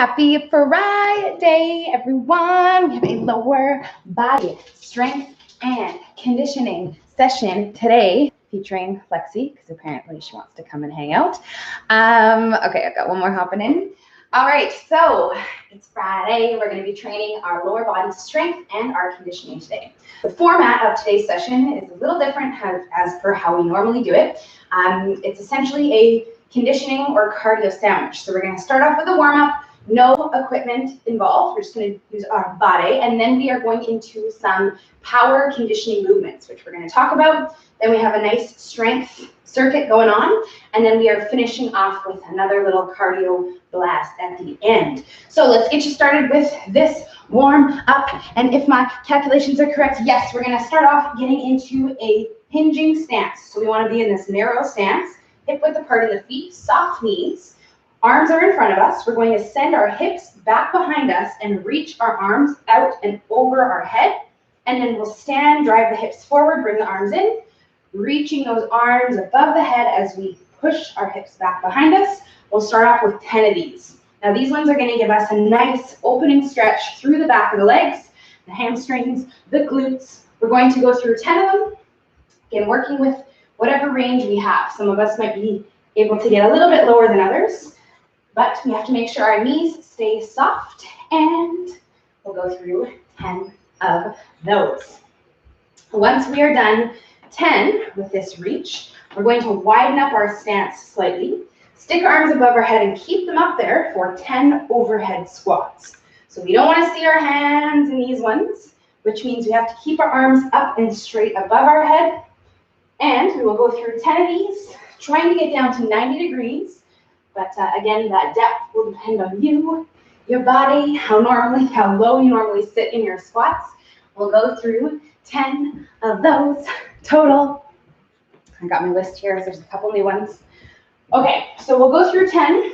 Happy Friday, everyone. We have a lower body strength and conditioning session today featuring Lexi, because apparently she wants to come and hang out. Okay, I've got one more hopping in. All right, so it's Friday. We're going to be training our lower body strength and our conditioning today. The format of today's session is a little different as per how we normally do it. It's essentially a conditioning or cardio sandwich. So we're going to start off with a warm-up. No equipment involved. We're just going to use our body, and then we are going into some power conditioning movements, which we're going to talk about. Then we have a nice strength circuit going on, and then we are finishing off with another little cardio blast at the end. So let's get you started with this warm up, and if my calculations are correct, yes, we're going to start off getting into a hinging stance. So we want to be in this narrow stance, hip width apart in the feet, soft knees. Arms are in front of us. We're going to send our hips back behind us and reach our arms out and over our head. And then we'll stand, drive the hips forward, bring the arms in, reaching those arms above the head as we push our hips back behind us. We'll start off with 10 of these. Now these ones are going to give us a nice opening stretch through the back of the legs, the hamstrings, the glutes. We're going to go through 10 of them. Again, working with whatever range we have. Some of us might be able to get a little bit lower than others. But we have to make sure our knees stay soft, and we'll go through 10 of those. Once we are done 10 with this reach, we're going to widen up our stance slightly, stick our arms above our head and keep them up there for 10 overhead squats. So we don't want to see our hands in these ones, which means we have to keep our arms up and straight above our head. And we will go through 10 of these, trying to get down to 90 degrees. But again, that depth will depend on you, your body, how low you normally sit in your squats. We'll go through 10 of those total. I got my list here, there's a couple new ones. Okay, so we'll go through 10.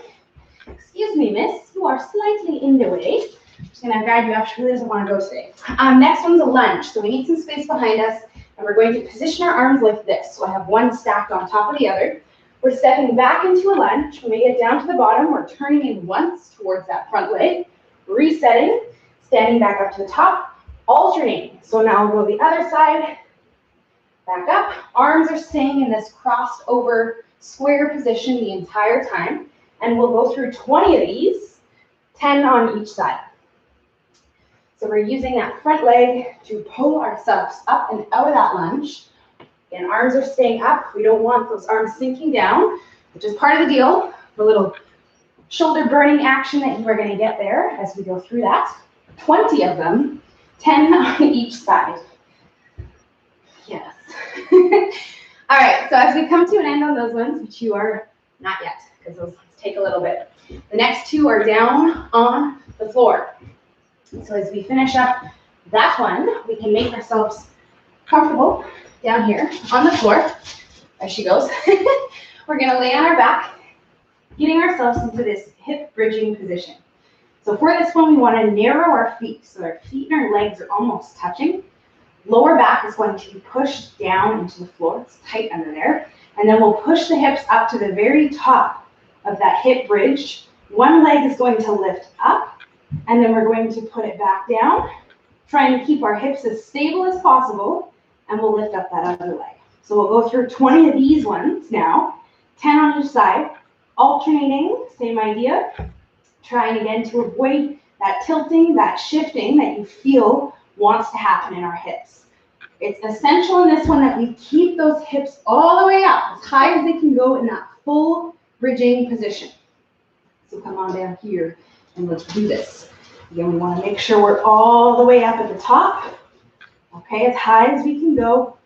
Excuse me, miss, you are slightly in the way. I'm just gonna guide you up, she really doesn't wanna go today. Next one's a lunge, so we need some space behind us, and we're going to position our arms like this. So I have one stacked on top of the other. We're stepping back into a lunge. When we get down to the bottom, we're turning in once towards that front leg, resetting, standing back up to the top, alternating. So now we'll go the other side, back up. Arms are staying in this crossed over square position the entire time. And we'll go through 20 of these, 10 on each side. So we're using that front leg to pull ourselves up and out of that lunge. Again, arms are staying up. We don't want those arms sinking down, which is part of the deal. The little shoulder burning action that you are going to get there as we go through that. 20 of them, 10 on each side. Yes. All right, so as we come to an end on those ones, which you are not yet, because those ones take a little bit. The next two are down on the floor. So as we finish up that one, we can make ourselves comfortable down here on the floor, as she goes. We're going to lay on our back, getting ourselves into this hip bridging position. So for this one, we want to narrow our feet so our feet and our legs are almost touching. Lower back is going to be pushed down into the floor. It's tight under there. And then we'll push the hips up to the very top of that hip bridge. One leg is going to lift up, and then we're going to put it back down, trying to keep our hips as stable as possible. And we'll lift up that other leg. So we'll go through 20 of these ones now, 10 on each side, alternating, same idea, trying again to avoid that tilting, that shifting that you feel wants to happen in our hips. It's essential in this one that we keep those hips all the way up, as high as they can go in that full bridging position. So come on down here and let's do this. Again, we want to make sure we're all the way up at the top. Okay, as high as we can go,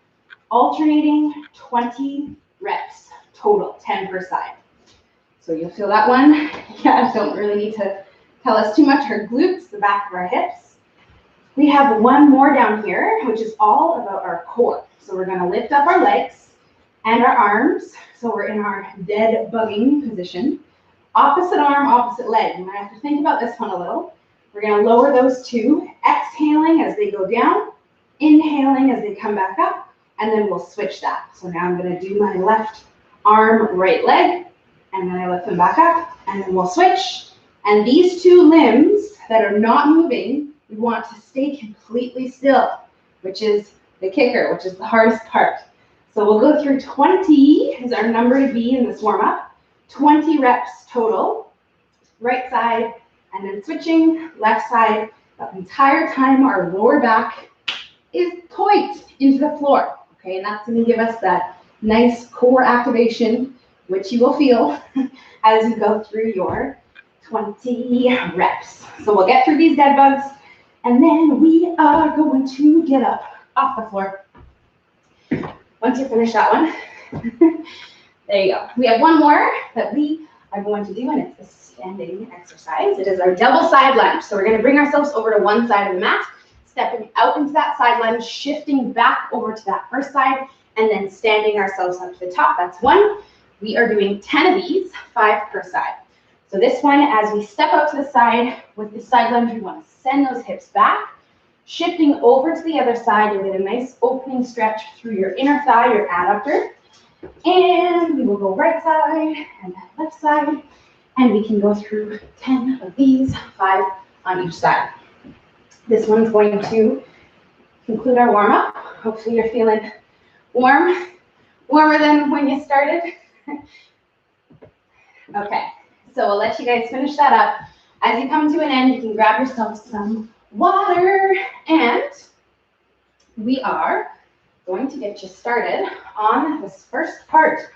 alternating 20 reps total, 10 per side. So you'll feel that one. Yeah, don't really need to tell us too much. Our glutes, the back of our hips. We have one more down here, which is all about our core. So we're going to lift up our legs and our arms. So we're in our dead bugging position. Opposite arm, opposite leg. You might have to think about this one a little. We're going to lower those two, exhaling as they go down. Inhaling as they come back up, and then we'll switch that. So now I'm going to do my left arm, right leg, and then I lift them back up, and then we'll switch. And these two limbs that are not moving, we want to stay completely still, which is the kicker, which is the hardest part. So we'll go through 20 is our number to be in this warm-up. 20 reps total, right side, and then switching left side. The entire time our lower back is point into the floor, okay? And that's gonna give us that nice core activation, which you will feel as you go through your 20 reps. So we'll get through these dead bugs, and then we are going to get up off the floor. Once you finish that one, there you go. We have one more that we are going to do, and it's a standing exercise. It is our double side lunge. So we're going to bring ourselves over to one side of the mat, stepping out into that side lunge, shifting back over to that first side, and then standing ourselves up to the top. That's one. We are doing 10 of these, 5 per side. So this one, as we step out to the side with the side lunge, we want to send those hips back, shifting over to the other side. You'll get a nice opening stretch through your inner thigh, your adductor. And we will go right side and then left side. And we can go through 10 of these, 5 on each side. This one's going to conclude our warm-up. Hopefully you're feeling warm, warmer than when you started. Okay, so we'll let you guys finish that up. As you come to an end, you can grab yourself some water, and we are going to get you started on this first part.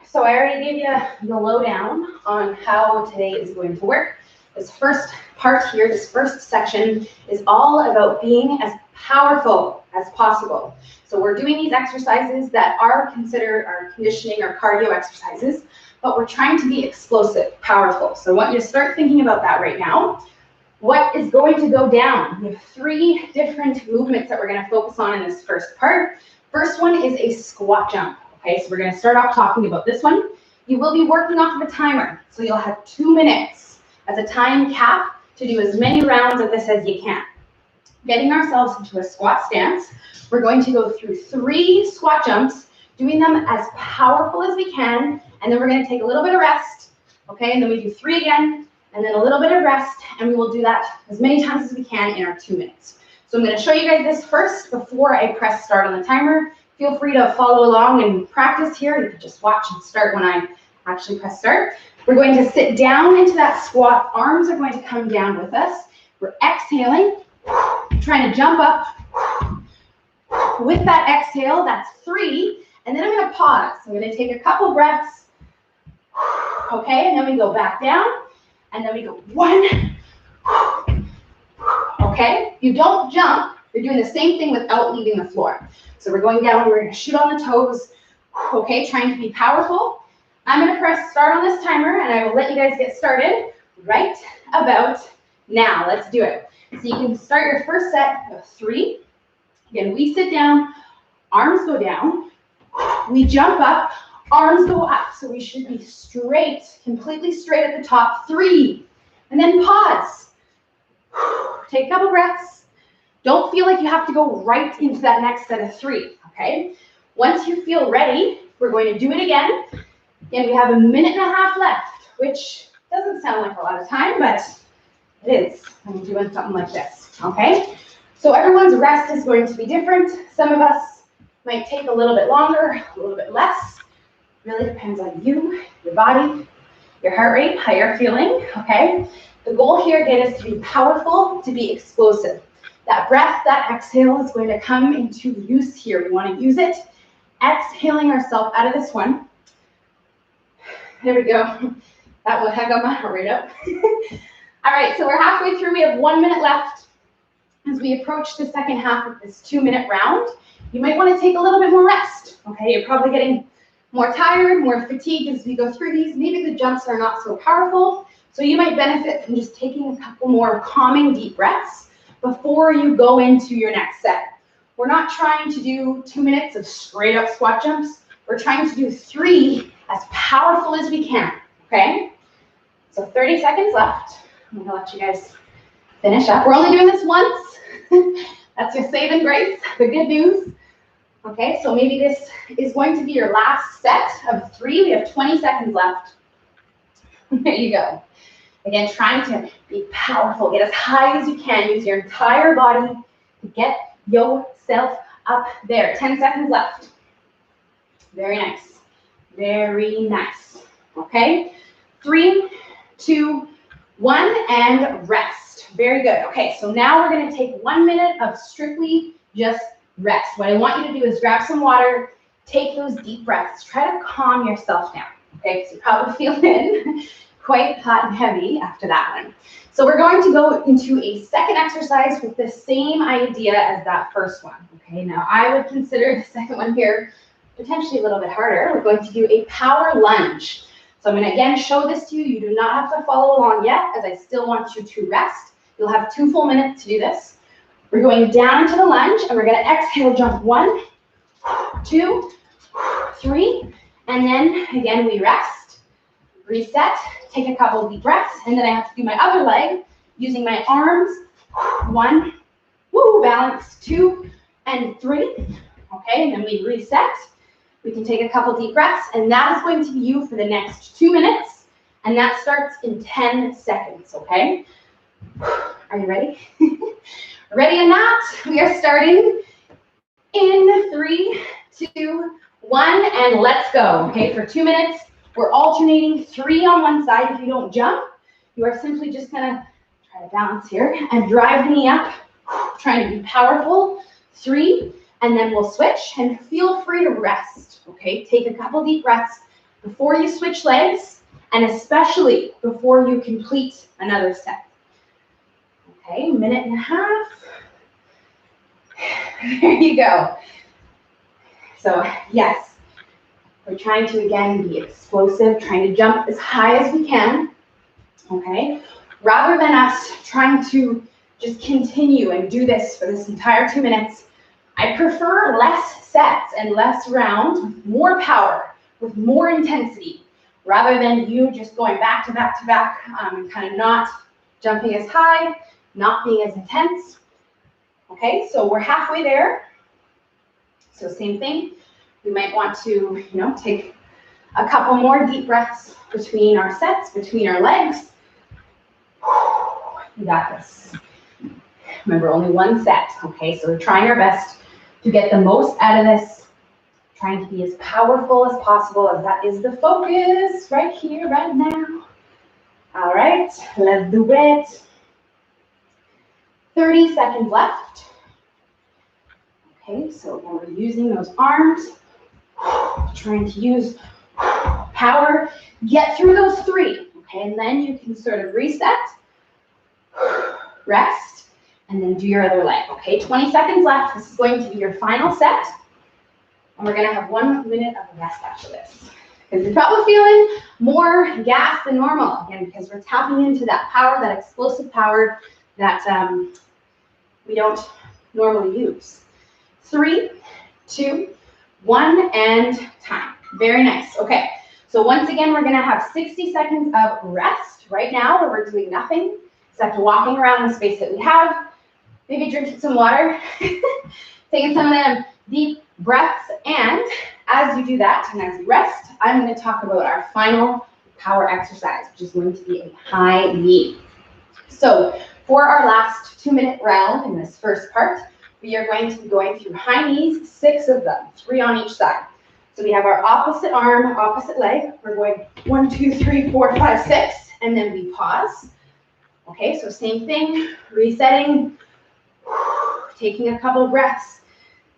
So I already gave you the lowdown on how today is going to work. This first part here, this first section, is all about being as powerful as possible. So we're doing these exercises that are considered our conditioning or cardio exercises, but we're trying to be explosive, powerful. So I want you to start thinking about that right now. What is going to go down? We have 3 different movements that we're going to focus on in this first part. First one is a squat jump. Okay, so we're going to start off talking about this one. You will be working off of a timer, so you'll have 2 minutes as a time cap to do as many rounds of this as you can. Getting ourselves into a squat stance, we're going to go through 3 squat jumps, doing them as powerful as we can, and then we're going to take a little bit of rest, okay, and then we do 3 again, and then a little bit of rest, and we will do that as many times as we can in our 2 minutes. So I'm going to show you guys this first before I press start on the timer. Feel free to follow along and practice here. You can just watch and start when I actually press start. We're going to sit down into that squat. Arms are going to come down with us. We're exhaling, trying to jump up. With that exhale, that's 3. And then I'm going to pause. I'm going to take a couple breaths. Okay, and then we go back down. And then we go 1. Okay, you don't jump. You're doing the same thing without leaving the floor. So we're going down, we're going to shoot on the toes. Okay, trying to be powerful. I'm going to press start on this timer, and I will let you guys get started right about now. Let's do it. So you can start your first set of 3. Again, we sit down, arms go down. We jump up, arms go up. So we should be straight, completely straight at the top. 3. And then pause. Take a couple breaths. Don't feel like you have to go right into that next set of 3, okay? Once you feel ready, we're going to do it again. Again, we have 1.5 minutes left, which doesn't sound like a lot of time, but it is when you're doing something like this, okay? So everyone's rest is going to be different. Some of us might take a little bit longer, a little bit less. Really depends on you, your body, your heart rate, how you're feeling, okay? The goal here, again, is to be powerful, to be explosive. That breath, that exhale is going to come into use here. We want to use it. Exhaling ourselves out of this one. There we go. That one, I got my heart rate up. All right, so we're halfway through. We have 1 minute left. As we approach the second half of this 2-minute round, you might want to take a little bit more rest. Okay, you're probably getting more tired, more fatigued as we go through these. Maybe the jumps are not so powerful, so you might benefit from just taking a couple more calming deep breaths before you go into your next set. We're not trying to do 2 minutes of straight up squat jumps. We're trying to do 3 as powerful as we can, okay? So 30 seconds left. I'm gonna let you guys finish up. We're only doing this once. That's your saving grace, the good news. Okay, so maybe this is going to be your last set of 3. We have 20 seconds left. There you go. Again, trying to be powerful. Get as high as you can. Use your entire body to get yourself up there. 10 seconds left. Very nice. Very nice. Okay? 3, 2, 1, and rest. Very good. Okay, so now we're going to take 1 minute of strictly just rest. What I want you to do is grab some water, take those deep breaths. Try to calm yourself down. Okay, because you're probably feeling quite hot and heavy after that one. So we're going to go into a second exercise with the same idea as that first one. Okay, now I would consider the second one here potentially a little bit harder. We're going to do a power lunge. So I'm going to again show this to you. You do not have to follow along yet, as I still want you to rest. You'll have 2 full minutes to do this. We're going down into the lunge, and we're going to exhale, jump 1, 2, 3, and then again we rest, reset, take a couple deep breaths, and then I have to do my other leg using my arms. 1, balance, 2, and 3. Okay, and then we reset. We can take a couple deep breaths, and that is going to be you for the next 2 minutes, and that starts in 10 seconds, okay? Are you ready? Ready or not, we are starting in 3, 2, 1, and let's go, okay? For 2 minutes, we're alternating 3 on one side. If you don't jump, you are simply just gonna try to balance here and drive the knee up, trying to be powerful. 3, and then we'll switch, and feel free to rest, okay? Take a couple deep breaths before you switch legs, and especially before you complete another set. Okay, 1.5 minutes. There you go. So yes, we're trying to, again, be explosive, trying to jump as high as we can, okay? Rather than us trying to just continue and do this for this entire 2 minutes, I prefer less sets and less rounds with more power, with more intensity, rather than you just going back to back to back and kind of not jumping as high, not being as intense. Okay, so we're halfway there. So same thing. We might want to, take a couple more deep breaths between our sets, between our legs. You got this. Remember, only 1 set, okay? So we're trying our best to get the most out of this, trying to be as powerful as possible, as that is the focus right here, right now. All right, let's do it. 30 seconds left. Okay, so again, we're using those arms, trying to use power, get through those 3, okay, and then you can sort of reset, rest, and then do your other leg, okay? 20 seconds left. This is going to be your final set, and we're gonna have 1 minute of rest after this, because you're probably feeling more gas than normal, again, because we're tapping into that power, that explosive power that we don't normally use. 3, 2, 1, and time. Very nice. Okay, so once again, we're gonna have 60 seconds of rest right now, where we're doing nothing except walking around the space that we have, maybe drinking some water, taking some of them deep breaths, and as you do that, and as you rest, I'm gonna talk about our final power exercise, which is going to be a high knee. So for our last 2-minute round in this first part, we are going to be going through high knees, 6 of them, 3 on each side. So we have our opposite arm, opposite leg. We're going 1, 2, 3, 4, 5, 6, and then we pause. Okay, so same thing, resetting, taking a couple breaths,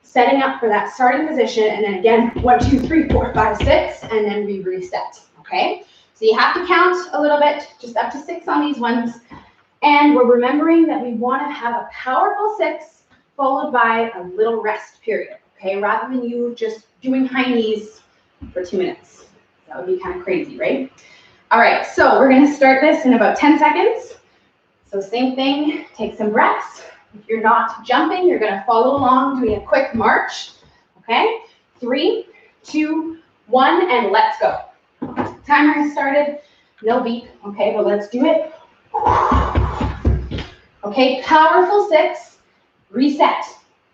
setting up for that starting position, and then again, 1, 2, 3, 4, 5, 6, and then we reset, okay? So you have to count a little bit, just up to 6 on these ones, and we're remembering that we want to have a powerful 6 followed by a little rest period, okay? Rather than you just doing high knees for 2 minutes. That would be kind of crazy, right? All right, so we're gonna start this in about 10 seconds. So same thing, take some breaths. If you're not jumping, you're gonna follow along, doing a quick march, okay? 3, 2, 1, and let's go. Timer has started, no beep, okay, but let's do it. Okay, powerful 6. Reset.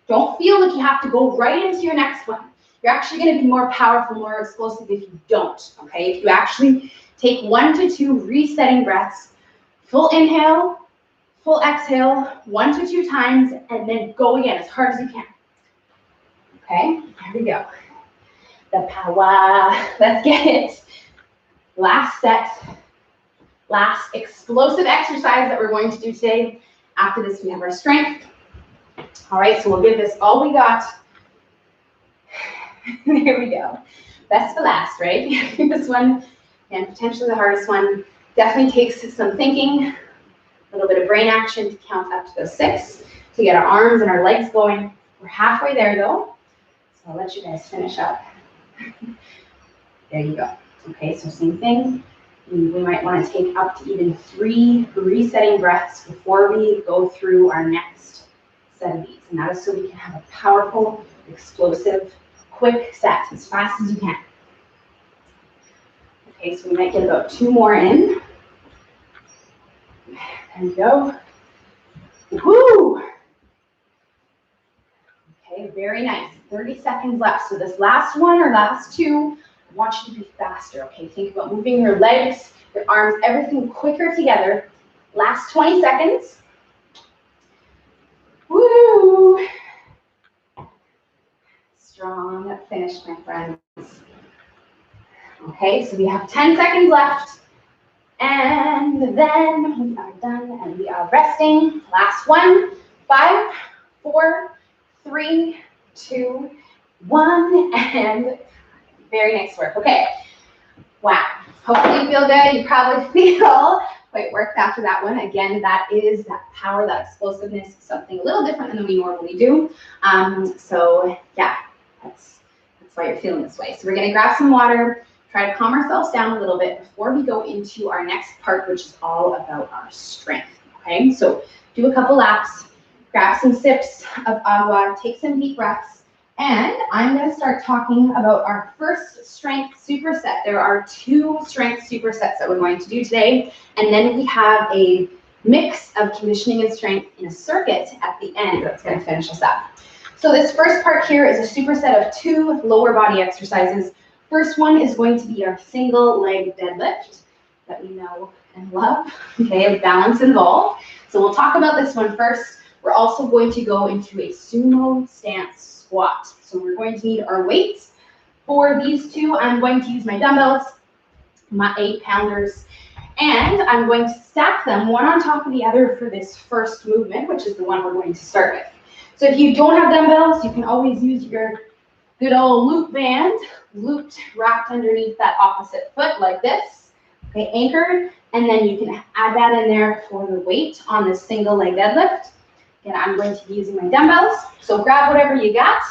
Don't feel like you have to go right into your next one. You're actually going to be more powerful, more explosive if you don't, okay? If you actually take 1 to 2 resetting breaths, Full inhale, full exhale, 1 to 2 times, and then go again as hard as you can. Okay, here we go. The power, let's get it. Last set, last explosive exercise that we're going to do today. After this, we have our strength. All right, so we'll give this all we got. There we go. Best for last, right? This one, and potentially the hardest one, definitely takes some thinking, a little bit of brain action to count up to those 6, to get our arms and our legs going. We're halfway there though, so I'll let you guys finish up. There you go. Okay, so same thing. We might want to take up to even 3 resetting breaths before we go through our next set of these. And that is so we can have a powerful, explosive, quick set as fast as you can. Okay, so we might get about 2 more in. There we go. Woo! Okay, very nice. 30 seconds left. So this last one or last 2, I want you to be faster, okay? Think about moving your legs, your arms, everything quicker together. Last 20 seconds. Woo! Strong finish, my friends. Okay, so we have 10 seconds left. And then we are done and we are resting. Last one. 5, 4, 3, 2, 1, and very nice work. Okay. Wow. Hopefully you feel good. You probably feel quite worked after that one. Again, that is that power, that explosiveness, something a little different than we normally do. So yeah, that's why you're feeling this way. So we're gonna grab some water, try to calm ourselves down a little bit before we go into our next part, which is all about our strength. Okay, so do a couple laps, grab some sips of agua, take some deep breaths. And I'm going to start talking about our first strength superset. There are 2 strength supersets that we're going to do today. And then we have a mix of conditioning and strength in a circuit at the end that's going to finish us up. So this first part here is a superset of 2 lower body exercises. First one is going to be our single leg deadlift that we know and love. Okay, balance involved. So we'll talk about this one first. We're also going to go into a sumo stance squat. So we're going to need our weights. For these 2, I'm going to use my dumbbells, my 8-pounders, and I'm going to stack them one on top of the other for this first movement, which is the one we're going to start with. So if you don't have dumbbells, you can always use your good old loop band, looped, wrapped underneath that opposite foot like this, okay, anchored, and then you can add that in there for the weight on this single leg deadlift. And I'm going to be using my dumbbells, so grab whatever you got.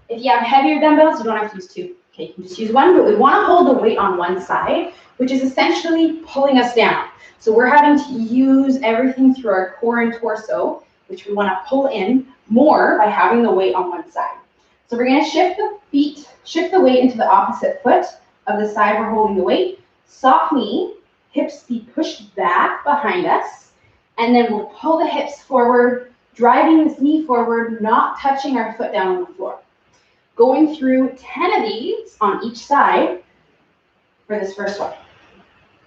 If you have heavier dumbbells, you don't have to use 2. Okay, you can just use 1, but we want to hold the weight on one side, which is essentially pulling us down. So we're having to use everything through our core and torso, which we want to pull in more by having the weight on one side. So we're going to shift the weight into the opposite foot of the side we're holding the weight. Soft knee, hips be pushed back behind us. And then we'll pull the hips forward, driving this knee forward, not touching our foot down on the floor. Going through 10 of these on each side for this first one.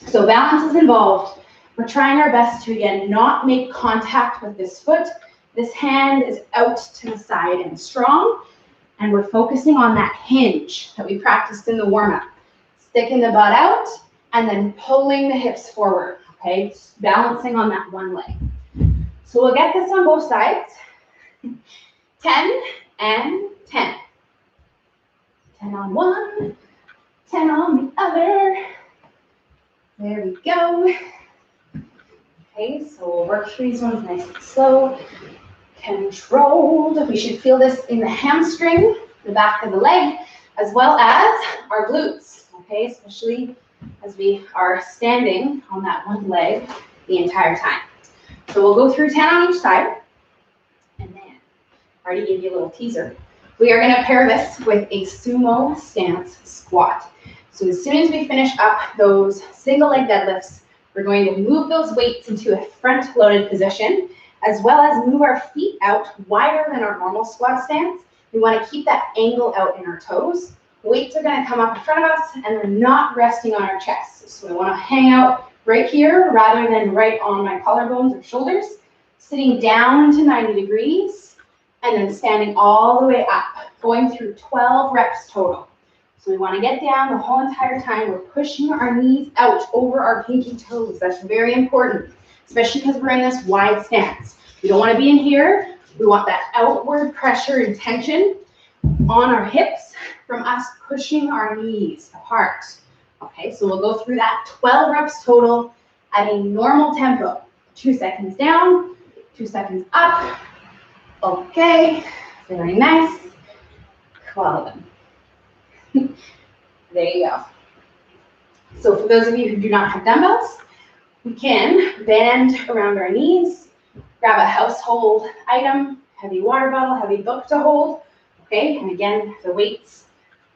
So balance is involved. We're trying our best to, again, not make contact with this foot. This hand is out to the side and strong. And we're focusing on that hinge that we practiced in the warm-up. Sticking the butt out and then pulling the hips forward. Okay, balancing on that one leg. So we'll get this on both sides. 10 and 10. 10 on one, 10 on the other. There we go. Okay, so we'll work through these ones nice and slow. Controlled. We should feel this in the hamstring, the back of the leg, as well as our glutes. Okay, especially as we are standing on that one leg the entire time. So we'll go through 10 on each side. And then, I already gave you a little teaser. We are going to pair this with a sumo stance squat. So as soon as we finish up those single leg deadlifts, we're going to move those weights into a front loaded position, as well as move our feet out wider than our normal squat stance. We want to keep that angle out in our toes. Weights are going to come up in front of us, and they're not resting on our chest. So we want to hang out right here rather than right on my collarbones or shoulders. Sitting down to 90 degrees and then standing all the way up, going through 12 reps total. So we want to get down the whole entire time. We're pushing our knees out over our pinky toes. That's very important, especially because we're in this wide stance. We don't want to be in here. We want that outward pressure and tension on our hips from us pushing our knees apart. Okay, so we'll go through that 12 reps total at a normal tempo. 2 seconds down, 2 seconds up. Okay, very nice. Well done. There you go. So for those of you who do not have dumbbells, we can band around our knees, grab a household item, heavy water bottle, heavy book to hold. Okay, and again, the weights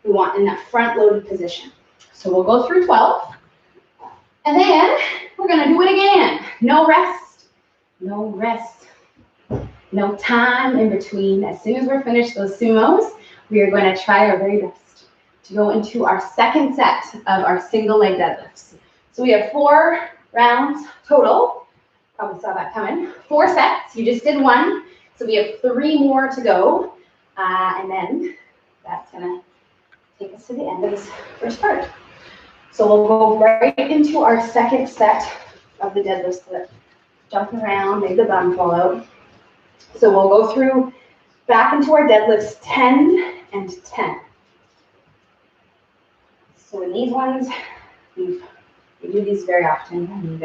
we want in that front loaded position. So we'll go through 12, and then we're gonna do it again. No rest, no rest, no time in between. As soon as we're finished those sumos, we are going to try our very best to go into our second set of our single leg deadlifts. So we have 4 rounds total. Probably saw that coming. 4 sets. You just did 1. So we have 3 more to go. And then that's going to take us to the end of this first part. So we'll go right into our second set of the deadlifts. So jumping around, make the bum fall out. So we'll go through back into our deadlifts 10 and 10. So in these ones, we do these very often, and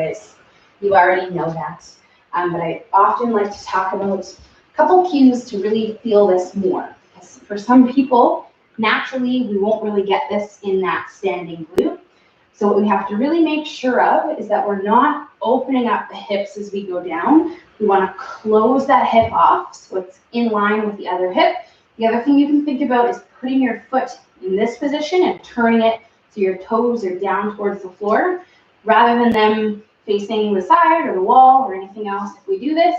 you already know that. But I often like to talk about a couple cues to really feel this more. Because for some people, naturally, we won't really get this in that standing glute. So what we have to really make sure of is that we're not opening up the hips as we go down. We want to close that hip off so it's in line with the other hip. The other thing you can think about is putting your foot in this position and turning it so your toes are down towards the floor rather than them facing the side or the wall or anything else. If we do this,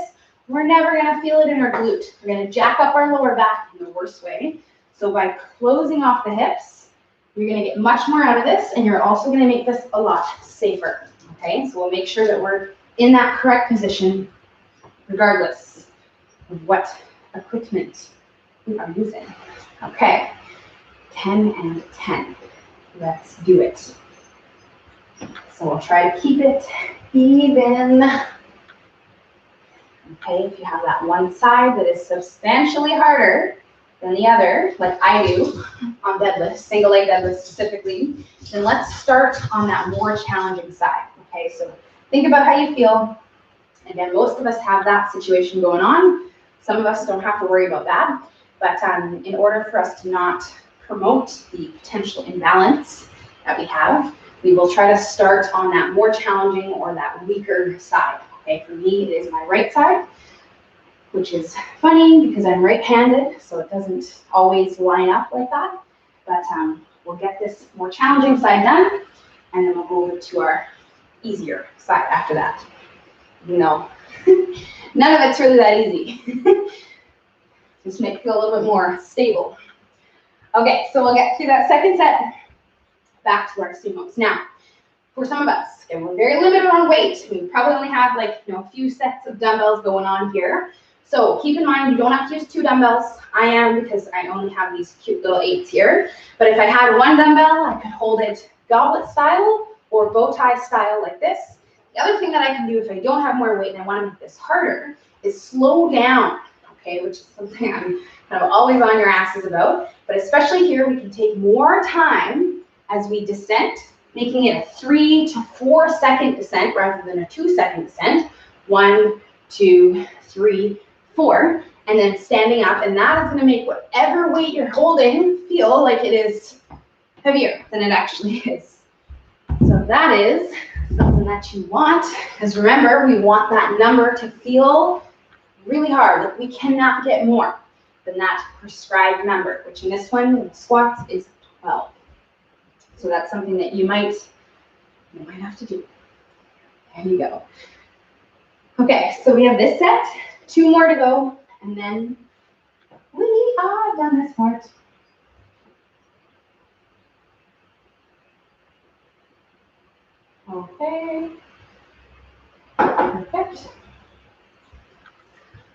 we're never going to feel it in our glute. We're going to jack up our lower back in the worst way. So by closing off the hips, you're going to get much more out of this, and you're also going to make this a lot safer. Okay, so we'll make sure that we're in that correct position regardless of what equipment we are using. Okay, 10 and 10. Let's do it. So we'll try to keep it even. Okay, if you have that one side that is substantially harder than the other, like I do on deadlifts, single leg deadlifts specifically, then let's start on that more challenging side. Okay, so think about how you feel. Again, most of us have that situation going on. Some of us don't have to worry about that. But in order for us to not promote the potential imbalance that we have, we will try to start on that more challenging or that weaker side. Okay, for me, it is my right side, which is funny because I'm right-handed, so it doesn't always line up like that. But we'll get this more challenging side done, and then we'll go over to our easier side after that. You know, none of it's really that easy. Just make it feel a little bit more stable. Okay, so we'll get through that second set, back to our sumos. Now, for some of us, again, we're very limited on weight. We probably only have like, a few sets of dumbbells going on here. So keep in mind, you don't have to use 2 dumbbells. I am, because I only have these cute little 8s here. But if I had 1 dumbbell, I could hold it goblet style or bow tie style like this. The other thing that I can do if I don't have more weight and I want to make this harder is slow down, okay, which is something I'm kind of always on your asses about. But especially here, we can take more time as we descent, making it a 3 to 4 second descent rather than a 2 second descent. 1, 2, 3, 4, and then standing up, and that is going to make whatever weight you're holding feel like it is heavier than it actually is. So that is something that you want, because remember, we want that number to feel really hard. Like we cannot get more than that prescribed number, which in this one, in the squats, is 12. So that's something that you might have to do. There you go. Okay, so we have this set, 2 more to go, and then we are done this part. Okay, Perfect.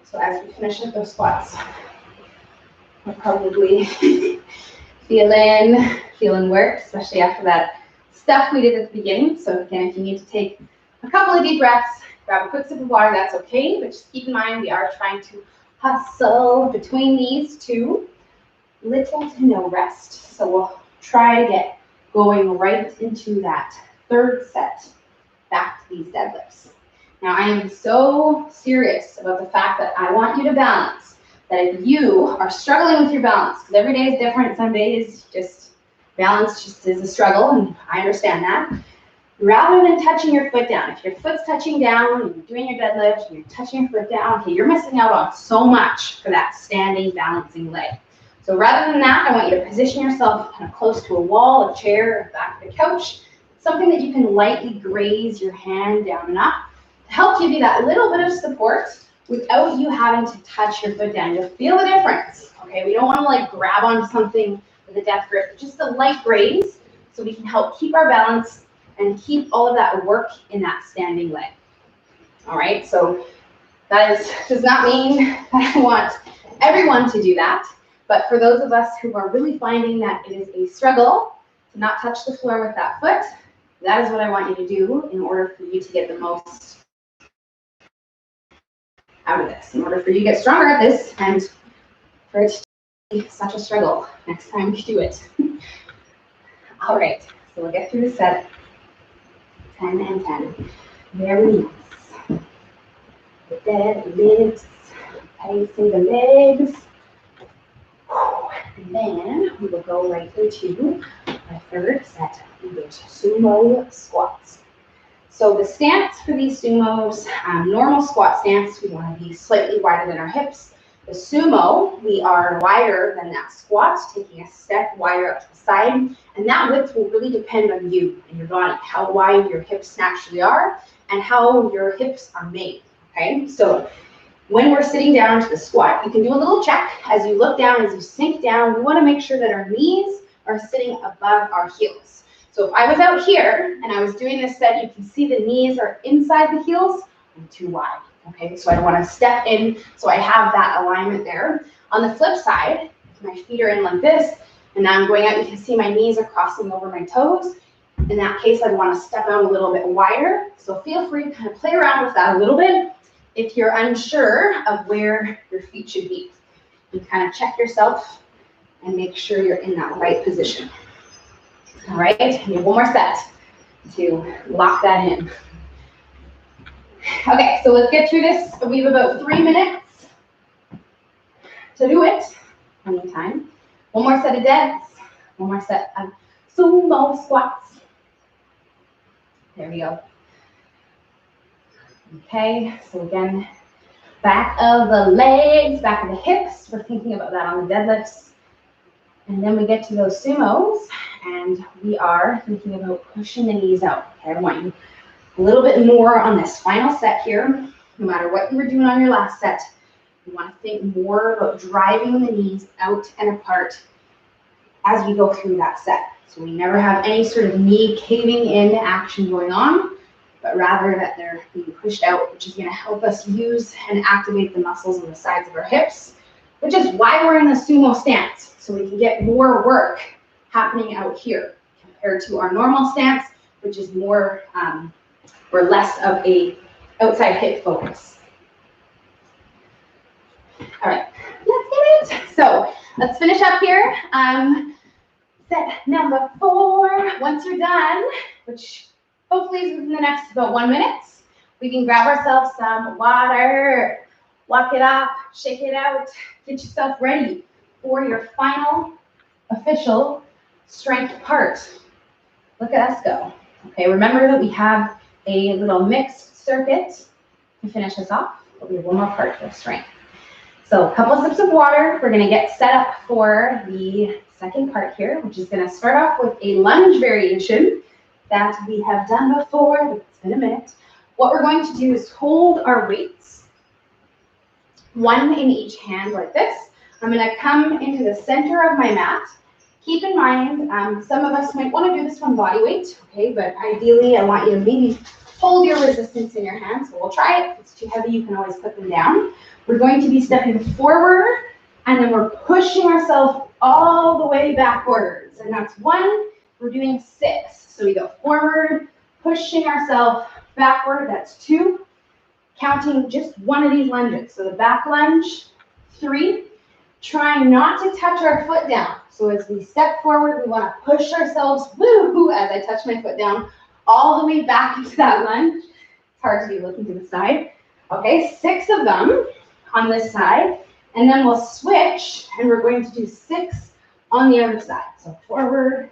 So as we finish up those squats, we're probably feeling work, especially after that stuff we did at the beginning. So again, if you need to take a couple of deep breaths, grab a quick sip of water, that's okay. But just keep in mind, we are trying to hustle between these two. Little to no rest. So we'll try to get going right into that third set, back to these deadlifts. Now I am so serious about the fact that I want you to balance, that if you are struggling with your balance, because every day is different, some days balance just is a struggle, and I understand that. Rather than touching your foot down, if your foot's touching down and you're doing your deadlift and you're touching your foot down, okay, you're missing out on so much for that standing balancing leg. So rather than that, I want you to position yourself kind of close to a wall, a chair, or back of the couch, something that you can lightly graze your hand down and up to help give you that little bit of support without you having to touch your foot down. You'll feel the difference, okay? We don't want to like grab onto something with a death grip, just a light graze so we can help keep our balance and keep all of that work in that standing leg. All right, so that does not mean that I want everyone to do that. But for those of us who are really finding that it is a struggle to not touch the floor with that foot, that is what I want you to do in order for you to get the most out of this, in order for you to get stronger at this and for it to be such a struggle next time you do it. All right, so we'll get through the set. 10 and 10. Very nice. The deadlifts, placing the legs. And then we will go right into our third set, which is sumo squats. So the stance for these sumos, normal squat stance, we want to be slightly wider than our hips. The sumo, we are wider than that squat, taking a step wider up to the side. And that width will really depend on you and your body, how wide your hips naturally are and how your hips are made, okay? So when we're sitting down to the squat, you can do a little check as you look down, as you sink down. We want to make sure that our knees are sitting above our heels. So if I was out here and I was doing this set, you can see the knees are inside the heels. I'm too wide, okay? So I want to step in so I have that alignment there. On the flip side, my feet are in like this, and now I'm going out. You can see my knees are crossing over my toes. In that case, I'd want to step out a little bit wider. So feel free to kind of play around with that a little bit. If you're unsure of where your feet should be, you kind of check yourself and make sure you're in that right position. All right, you have one more set to lock that in. Okay, so let's get through this. We have about 3 minutes to do it. Plenty of time. One more set of deads. One more set of sumo squats. There we go. Okay, so again, back of the legs, back of the hips. We're thinking about that on the deadlifts. And then we get to those sumos, and we are thinking about pushing the knees out. Okay, I want you a little bit more on this final set here. No matter what you were doing on your last set, you want to think more about driving the knees out and apart as we go through that set. So we never have any sort of knee caving in action going on, but rather that they're being pushed out, which is going to help us use and activate the muscles on the sides of our hips, which is why we're in the sumo stance. So we can get more work happening out here compared to our normal stance, which is more or less of a outside hip focus. All right, let's get it. So let's finish up here. Set number 4. Once you're done, which hopefully is within the next about 1 minute, we can grab ourselves some water, walk it up, shake it out, get yourself ready for your final official strength part. Look at us go. Okay, remember that we have a little mixed circuit to finish us off, but we have one more part for strength. So a couple of sips of water. We're going to get set up for the second part here, which is going to start off with a lunge variation that we have done before, but it's been a minute. What we're going to do is hold our weights, one in each hand like this. I'm going to come into the center of my mat. Keep in mind, some of us might want to do this one body weight, okay, but ideally I want you to maybe hold your resistance in your hands. So we'll try it. If it's too heavy, you can always put them down. We're going to be stepping forward, and then we're pushing ourselves all the way backwards. And that's 1. We're doing 6. So we go forward, pushing ourselves backward. That's 2. Counting just 1 of these lunges. So the back lunge, 3. Trying not to touch our foot down. So as we step forward, we want to push ourselves, woo, as I touch my foot down, all the way back into that lunge. It's hard to be looking to the side. Okay, 6 of them on this side. And then we'll switch, and we're going to do 6 on the other side. So forward,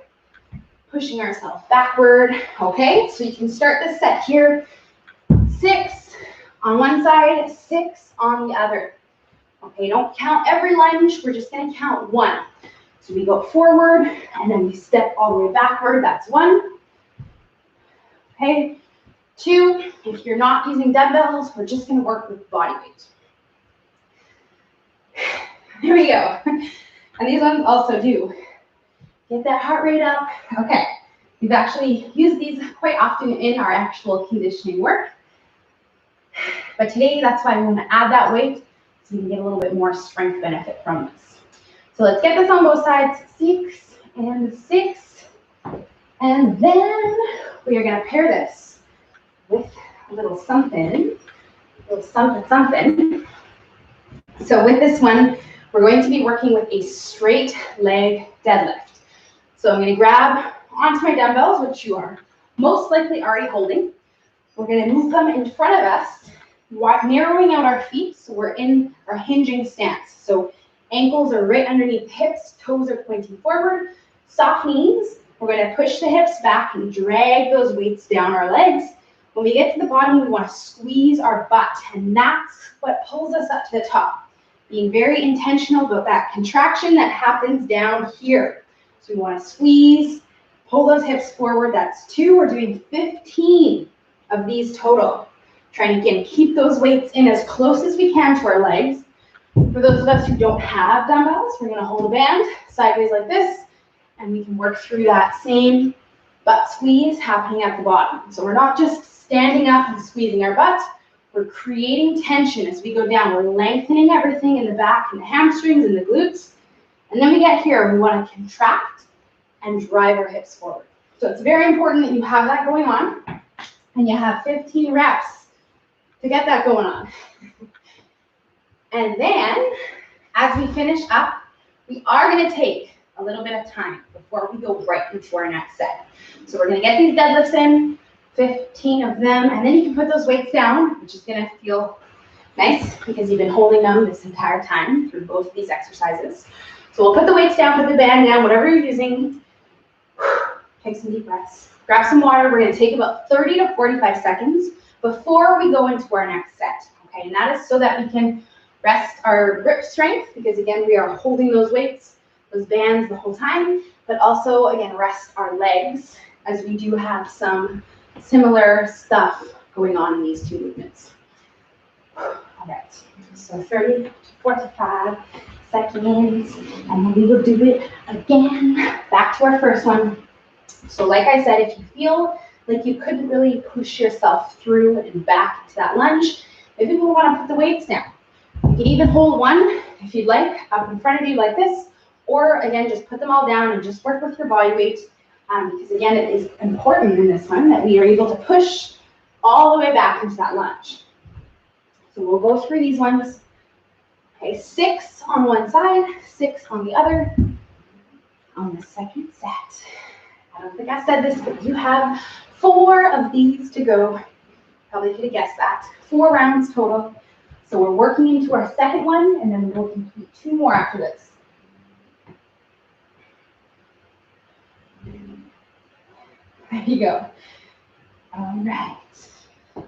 pushing ourselves backward. Okay, so you can start this set here. 6 on one side, 6 on the other. Okay, don't count every lunge. We're just going to count 1. So we go forward, and then we step all the way backward. That's 1. Okay, 2. If you're not using dumbbells, we're just going to work with body weight. Here we go. And these ones also do get that heart rate up. Okay, we've actually used these quite often in our actual conditioning work. But today, that's why we want to add that weight so we can get a little bit more strength benefit from this. So let's get this on both sides. 6 and 6. And then we are going to pair this with a little something. Something. So with this one, we're going to be working with a straight leg deadlift. So I'm going to grab onto my dumbbells, which you are most likely already holding. We're going to move them in front of us, narrowing out our feet so we're in our hinging stance. So ankles are right underneath hips, toes are pointing forward, soft knees. We're going to push the hips back and drag those weights down our legs. When we get to the bottom, we want to squeeze our butt, and that's what pulls us up to the top. Being very intentional about that contraction that happens down here. So we want to squeeze, pull those hips forward. That's 2. We're doing 15 of these total. Trying to, again, keep those weights in as close as we can to our legs. For those of us who don't have dumbbells, we're going to hold a band sideways like this, and we can work through that same butt squeeze happening at the bottom. So we're not just standing up and squeezing our butt. We're creating tension as we go down. We're lengthening everything in the back and the hamstrings and the glutes. And then we get here, we want to contract and drive our hips forward. So it's very important that you have that going on, and you have 15 reps to get that going on. And then, as we finish up, we are going to take a little bit of time before we go right into our next set. So we're going to get these deadlifts in, 15 of them, and then you can put those weights down, which is going to feel nice because you've been holding them this entire time through both of these exercises. So we'll put the weights down, put the band down, whatever you're using. Take some deep breaths. Grab some water. We're going to take about 30 to 45 seconds before we go into our next set. Okay, and that is so that we can rest our grip strength, because again, we are holding those weights, those bands the whole time, but also, again, rest our legs as we do have some similar stuff going on in these two movements. All right, so 30 to 45 seconds, and then we will do it again. Back to our first one. So like I said, if you feel like you couldn't really push yourself through and back to that lunge, maybe we'll want to put the weights down. You can even hold one, if you'd like, up in front of you like this, or again, just put them all down and just work with your body weight. Because again, it is important in this one that we are able to push all the way back into that lunge. So we'll go through these ones. Okay, 6 on one side, 6 on the other. On the second set, I don't think I said this, but you have 4 of these to go. Probably could have guessed that. 4 rounds total. So we're working into our second one, and then we'll complete 2 more after this. There you go. All right. Okay.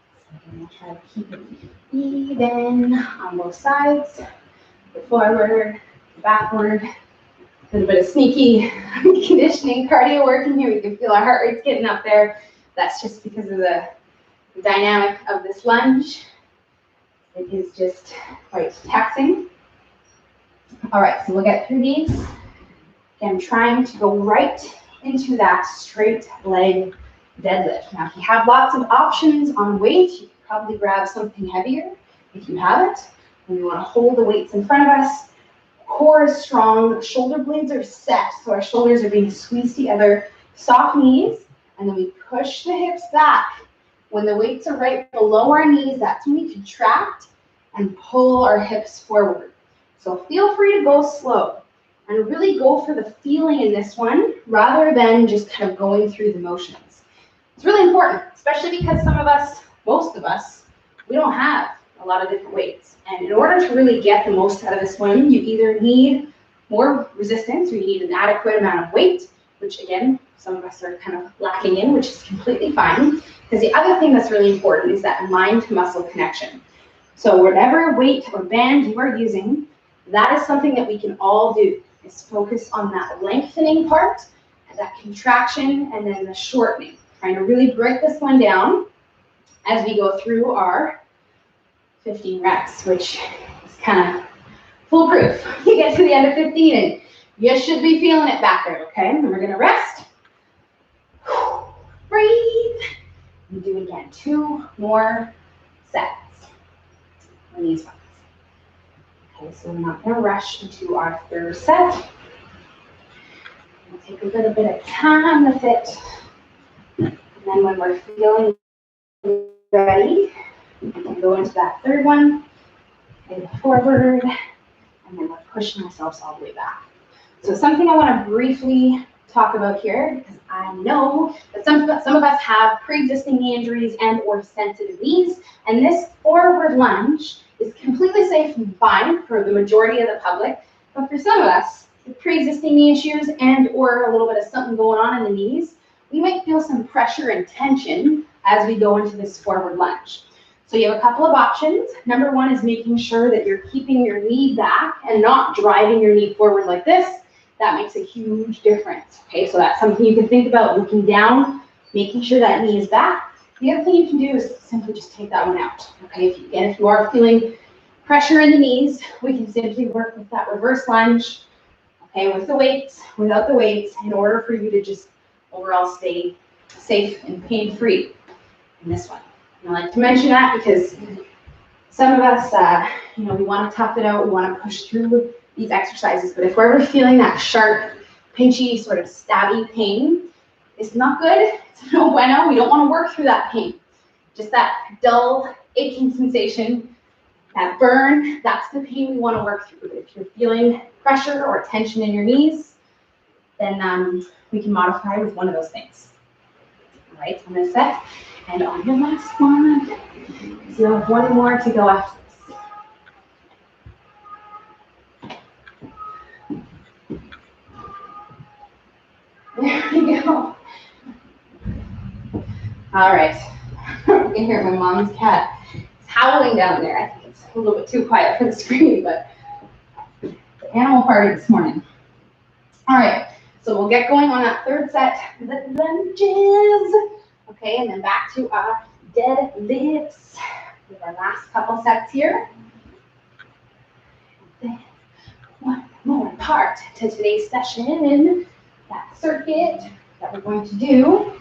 So I'm going to try to keep it even on both sides. Forward, backward. A little bit of sneaky conditioning cardio work in here. We can feel our heart rate's getting up there. That's just because of the dynamic of this lunge. It is just quite taxing. All right, so we'll get through these. Again, trying to go right into that straight leg deadlift. Now, if you have lots of options on weight, you can probably grab something heavier if you have it. And we want to hold the weights in front of us. Core is strong, shoulder blades are set, so our shoulders are being squeezed together, soft knees, and then we push the hips back. When the weights are right below our knees, that's when we contract and pull our hips forward. So feel free to go slow and really go for the feeling in this one rather than just kind of going through the motions. It's really important, especially because some of us, most of us, we don't have a lot of different weights. And in order to really get the most out of this one, you either need more resistance or you need an adequate amount of weight, which again, some of us are kind of lacking in, which is completely fine. Because the other thing that's really important is that mind-to-muscle connection. So whatever weight or band you are using, that is something that we can all do, is focus on that lengthening part, and that contraction, and then the shortening. Trying to really break this one down as we go through our 15 reps, which is kind of foolproof. You get to the end of 15 and you should be feeling it back there, okay? And we're gonna rest. Breathe. And do it again. 2 more sets on these ones. Okay, so we're not gonna rush into our third set. We'll take a little bit of time with it. And then when we're feeling ready, we can go into that third one, and forward, and then we're pushing ourselves all the way back. So something I want to briefly talk about here, because I know that some of us have pre-existing knee injuries and or sensitive knees, and this forward lunge is completely safe and fine for the majority of the public, but for some of us with pre-existing knee issues and or a little bit of something going on in the knees, we might feel some pressure and tension as we go into this forward lunge. So you have a couple of options. Number one is making sure that you're keeping your knee back and not driving your knee forward like this. That makes a huge difference. Okay, so that's something you can think about, looking down, making sure that knee is back. The other thing you can do is simply just take that one out. Okay, if you are feeling pressure in the knees, we can simply work with that reverse lunge, okay, with the weights, without the weights, in order for you to just overall stay safe and pain-free in this one. And I like to mention that because some of us, we want to tough it out, we want to push through these exercises, but if we're ever feeling that sharp, pinchy, sort of stabby pain, it's not good, it's no bueno, we don't want to work through that pain. Just that dull, aching sensation, that burn, that's the pain we want to work through. If you're feeling pressure or tension in your knees, then we can modify with one of those things. All right, on this set, and on your last one, so you have one more to go after this. There we go. All right, you can hear my mom's cat. It's howling down there. I think it's a little bit too quiet for the screen, but it's an animal party this morning. All right, so we'll get going on that third set, the lunges. Okay, and then back to our deadlifts with our last couple sets here. Then one more part to today's session, that circuit that we're going to do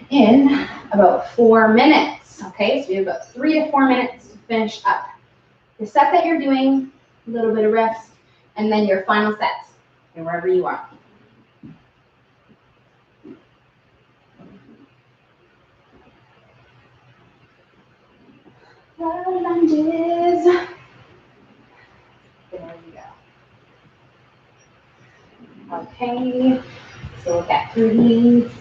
in about 4 minutes. Okay, so we have about 3 to 4 minutes to finish up the set that you're doing, a little bit of rest, and then your final sets, and wherever you are. Lunges. There we go. Okay, so we'll get through these.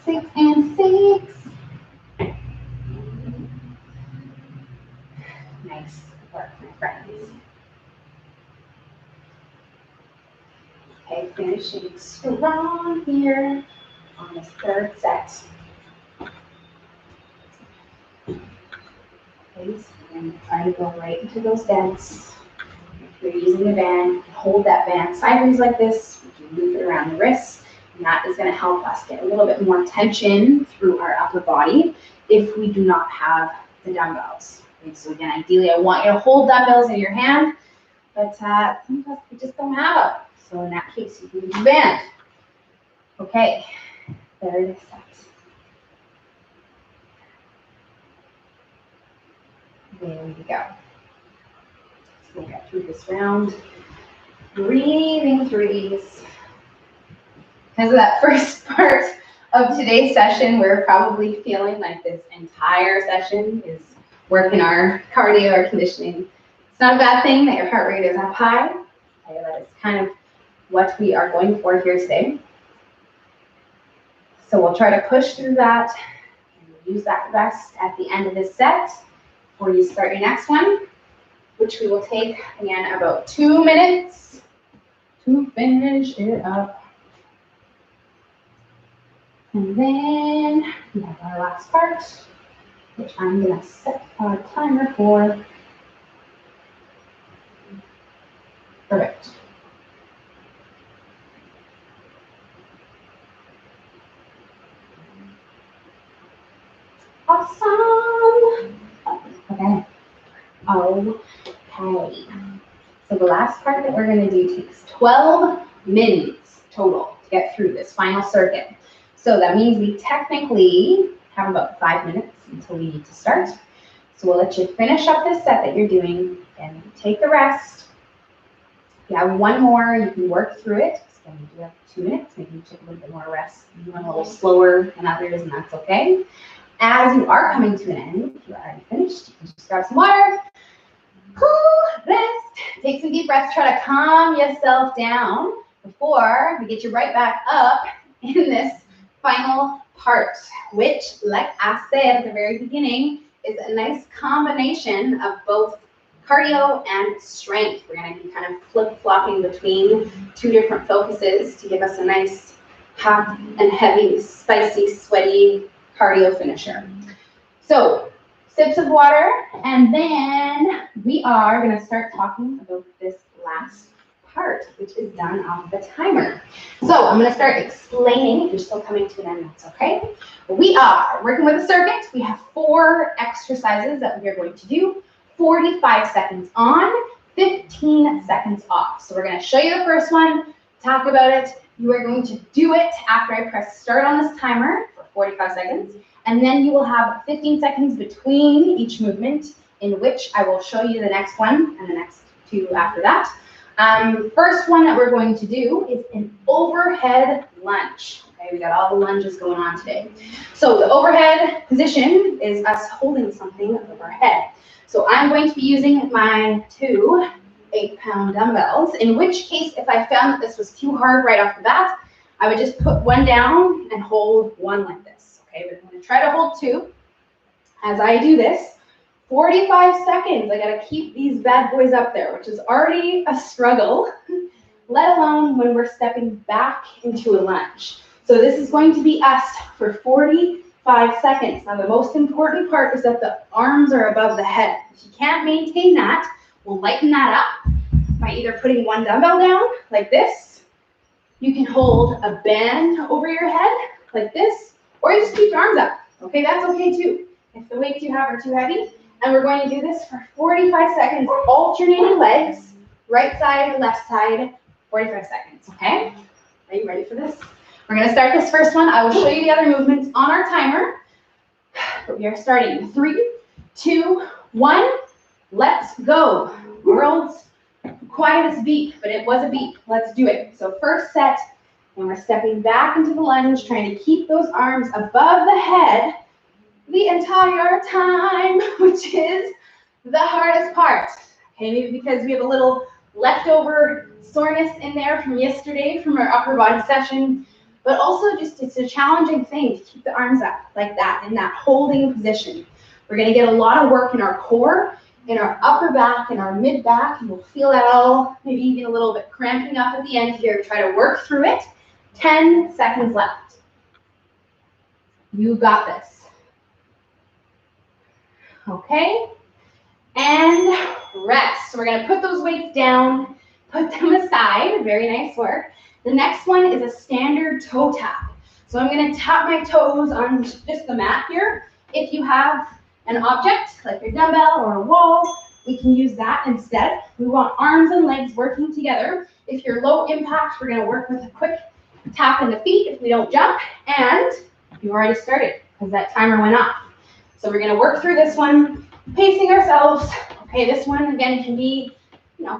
6 and 6. Nice work, my friends. Okay, finishing strong here on this third set. Okay, so we're going to try to go right into those bends. If you're using a band, hold that band sideways like this. We can loop it around the wrists, and that is going to help us get a little bit more tension through our upper body if we do not have the dumbbells. Okay, so again, ideally, I want you to hold dumbbells in your hand. but some of us we just don't have them. So in that case, you can use a band. Okay, third set. There we go. So we'll get through this round. Breathing through these. Because of that first part of today's session, we're probably feeling like this entire session is working our cardio or conditioning. It's not a bad thing that your heart rate is up high. Okay, that is kind of what we are going for here today. So we'll try to push through that and use that rest at the end of this set before you start your next one, which we will take, again, about 2 minutes to finish it up. And then we have our last part, which I'm going to set our timer for. Perfect. Awesome. Okay. Okay. So the last part that we're going to do takes 12 minutes total to get through this final circuit. So that means we technically have about 5 minutes until we need to start. So we'll let you finish up this set that you're doing and take a rest. If you have one more, you can work through it. So you do have 2 minutes. Maybe you take a little bit more rest. You went a little slower than others, and that's okay. As you are coming to an end, if you're already finished, you can just grab some water. Rest. Take some deep breaths. Try to calm yourself down before we get you right back up in this final part, which, like I said at the very beginning, is a nice combination of both cardio and strength. We're going to be kind of flip-flopping between two different focuses to give us a nice hot and heavy, spicy, sweaty cardio finisher. So, sips of water, and then we are going to start talking about this last part, which is done off the timer. So I'm going to start explaining. If you're still coming to an end, that's okay. We are working with a circuit. We have 4 exercises that we are going to do. 45 seconds on, 15 seconds off. So we're going to show you the first one, talk about it. You are going to do it after I press start on this timer for 45 seconds. And then you will have 15 seconds between each movement, in which I will show you the next one and the next 2 after that. First one that we're going to do is an overhead lunge. Okay, we got all the lunges going on today. So the overhead position is us holding something over our head. So I'm going to be using my 2 8-pound dumbbells, in which case if I found that this was too hard right off the bat, I would just put one down and hold one like this. Okay, but I'm going to try to hold 2. As I do this, 45 seconds, I gotta keep these bad boys up there, which is already a struggle, let alone when we're stepping back into a lunge. So this is going to be us for 45 seconds. Now the most important part is that the arms are above the head. If you can't maintain that, we'll lighten that up by either putting one dumbbell down, like this. You can hold a band over your head, like this, or you just keep your arms up. Okay, that's okay too, if the weights you have are too heavy. And we're going to do this for 45 seconds, alternating legs, right side, left side, 45 seconds, okay? Are you ready for this? We're going to start this first one. I will show you the other movements on our timer. But we are starting 3, 2, 1, let's go. World's quietest beat, but it was a beat. Let's do it. So first set, and we're stepping back into the lunge, trying to keep those arms above the head the entire time, which is the hardest part. Okay, maybe because we have a little leftover soreness in there from yesterday from our upper body session, but also just it's a challenging thing to keep the arms up like that in that holding position. We're going to get a lot of work in our core, in our upper back, in our mid back, and we'll feel that all maybe even a little bit cramping up at the end here. Try to work through it. 10 seconds left. You got this. Okay, and rest. So we're going to put those weights down, put them aside. Very nice work. The next one is a standard toe tap. So I'm going to tap my toes on just the mat here. If you have an object like your dumbbell or a wall, we can use that instead. We want arms and legs working together. If you're low impact, we're gonna work with a quick tap in the feet if we don't jump, and you already started because that timer went off. So we're gonna work through this one, pacing ourselves. Okay, this one again can be,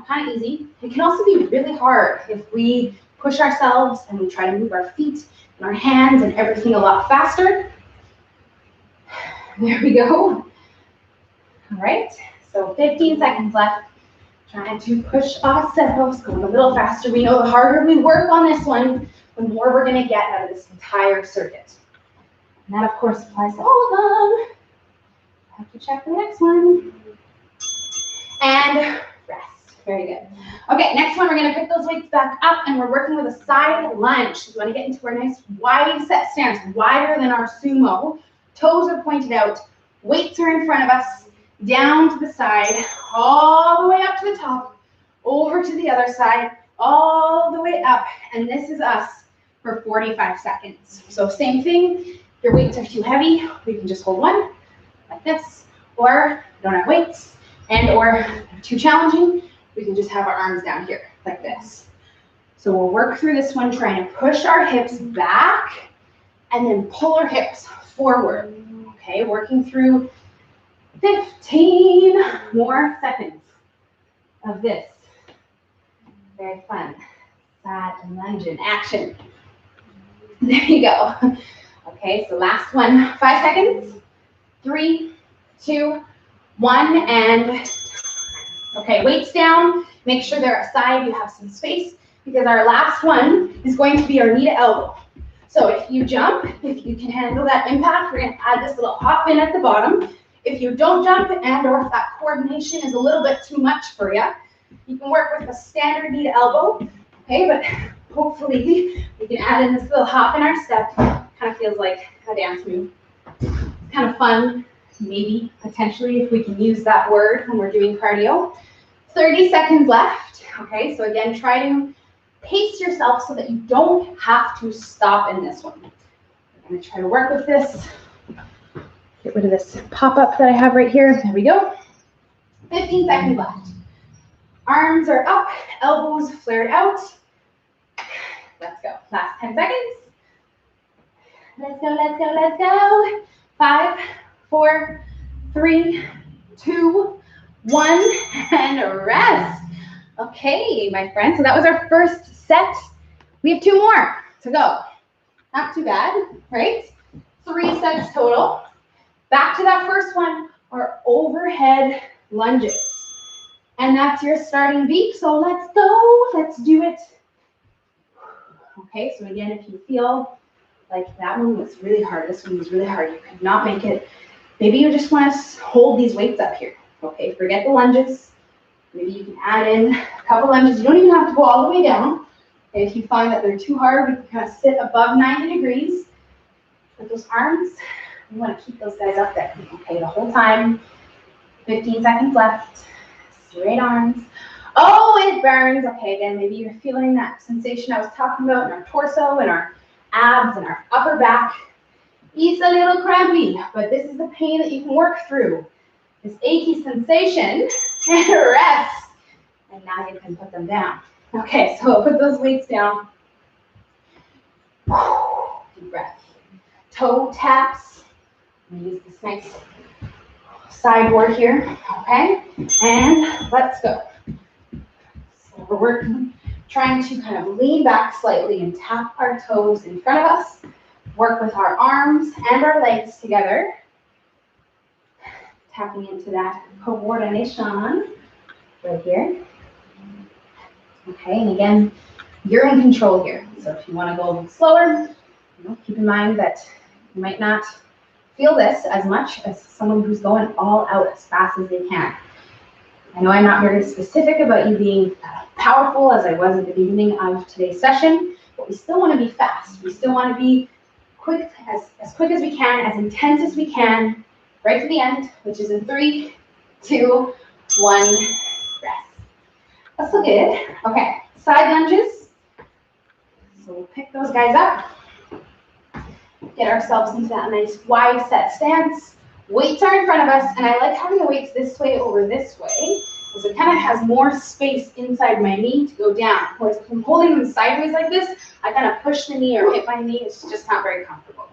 kind of easy. It can also be really hard if we push ourselves and we try to move our feet and our hands and everything a lot faster. There we go. All right, so 15 seconds left. Trying to push ourselves, going a little faster. We know the harder we work on this one, the more we're gonna get out of this entire circuit. And that of course applies to all of them. Have to check the next one. And rest, very good. Okay, next one, we're gonna pick those weights back up and we're working with a side lunge. So we wanna get into our nice wide set stance, wider than our sumo. Toes are pointed out, weights are in front of us, down to the side, all the way up to the top, over to the other side, all the way up. And this is us for 45 seconds. So same thing, if your weights are too heavy, we can just hold one, like this, or don't have weights, and or too challenging, we can just have our arms down here, like this. So we'll work through this one, trying to push our hips back, and then pull our hips forward. Okay, working through 15 more seconds of this. Very fun. Side lunge in action. There you go. Okay, so last one. 5 seconds. 3, 2, 1, and okay, weights down. Make sure they're aside. You have some space because our last one is going to be our knee to elbow. So if you jump, if you can handle that impact, we're going to add this little hop in at the bottom. If you don't jump and or if that coordination is a little bit too much for you, you can work with a standard knee to elbow. Okay, but hopefully we can add in this little hop in our step. Kind of feels like a dance move. Kind of fun, maybe, potentially, if we can use that word when we're doing cardio. 30 seconds left. Okay, so again, try to pace yourself so that you don't have to stop in this one. I'm going to try to work with this. Get rid of this pop-up that I have right here. There we go. 15 seconds left. Arms are up, elbows flared out. Let's go. Last 10 seconds. Let's go, let's go, let's go. 5, 4, 3, 2, 1, and rest. Okay, my friends, so that was our first set. We have 2 more to go. Not too bad, right? 3 sets total. Back to that first one, our overhead lunges. And that's your starting beat, so let's go, let's do it. Okay, so again, if you feel like that one was really hard, this one was really hard, you could not make it, maybe you just want to hold these weights up here. Okay, forget the lunges. Maybe you can add in a couple lunges. You don't even have to go all the way down. Okay, if you find that they're too hard, we can kind of sit above 90 degrees. With those arms, we want to keep those guys up there. Okay, the whole time. 15 seconds left. Straight arms. Oh, it burns. Okay, again, maybe you're feeling that sensation I was talking about in our torso and our abs and our upper back. It's a little crampy, but this is the pain that you can work through. This achy sensation, and rest. And now you can put them down. Okay, so put those weights down. Deep breath. Toe taps. I'm gonna use this nice sideboard here, okay? And let's go. So we're working, trying to kind of lean back slightly and tap our toes in front of us. Work with our arms and our legs together. Tapping into that coordination right here. Okay, and again, you're in control here. So if you want to go a little slower, keep in mind that you might not feel this as much as someone who's going all out as fast as they can. I know I'm not very specific about you being powerful as I was at the beginning of today's session, but we still want to be fast. We still want to be quick, as quick as we can, as intense as we can, right to the end, which is in 3, 2, 1, rest. That's so good. Okay, side lunges. So we'll pick those guys up. Get ourselves into that nice wide set stance. Weights are in front of us, and I like having the weights this way over this way, because it kind of has more space inside my knee to go down. Whereas if I'm holding them sideways like this, I kind of push the knee or hit my knee. It's just not very comfortable.